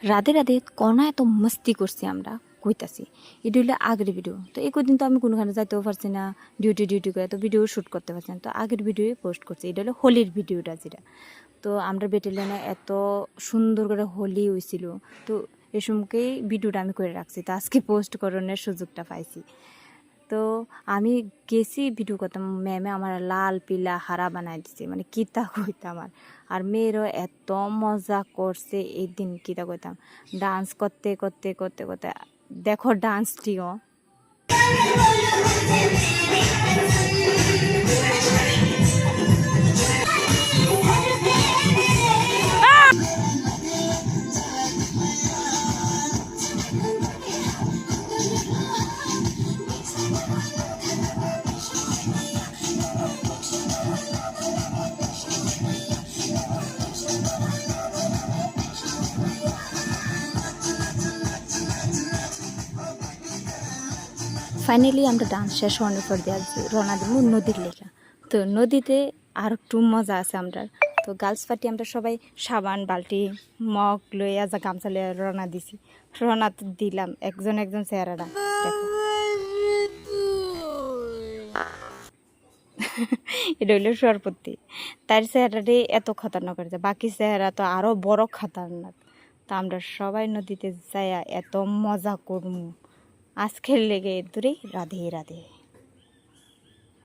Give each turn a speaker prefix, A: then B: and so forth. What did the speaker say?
A: রাধে রাধে কনা এত মস্তি করছি আমরা কইতাছি এটা হলো আগের ভিডিও। তো এই কদিন তো আমি কোনোখানে যাইতেও পারছি না, ডিউটি করে তো ভিডিও শ্যুট করতে পারছি না। তো আগের ভিডিও পোস্ট করছি, এটা হলো হোলির ভিডিওটা যেটা। তো আমরা ব্যাটালিয়নে এত সুন্দর করে হোলি হয়েছিল, তো এই সময়কেই ভিডিওটা আমি করে রাখছি। তো আজকে পোস্ট করানোর সুযোগটা পাইছি। তো আমি গেছি ভিডিও করতাম, ম্যামে আমার লাল পিলা হারা বানাই দিছে, মানে কিতা কইতাম। আর মেয়েরও এত মজা করছে এই দিন, কিতা কইতাম। ডান্স করতে করতে করতে করতে দেখো ডান্সটিও। ফাইনালি আমরা ডান্স শেষ হওয়ার পর দিয়ে রওনা দিব নদীর লেখা। তো নদীতে আর একটু মজা আছে আমরা। তো গার্লস পার্টি আমরা সবাই সাবান বালতি মগ লইয়া যা গামছা লইয়া রওনা দিছি। রওনা দিলাম একজন একজন চেহারাটা দেখো। এটা হইলো সরপতি, তার চেহারাটি এত খতরনাক করেছে, বাকি চেহারা তো আরও বড় খতরনাক। তো আমরা সবাই নদীতে যাইয়া এত মজা করবো আজকের লেগে দূরে। রাধে রাধে।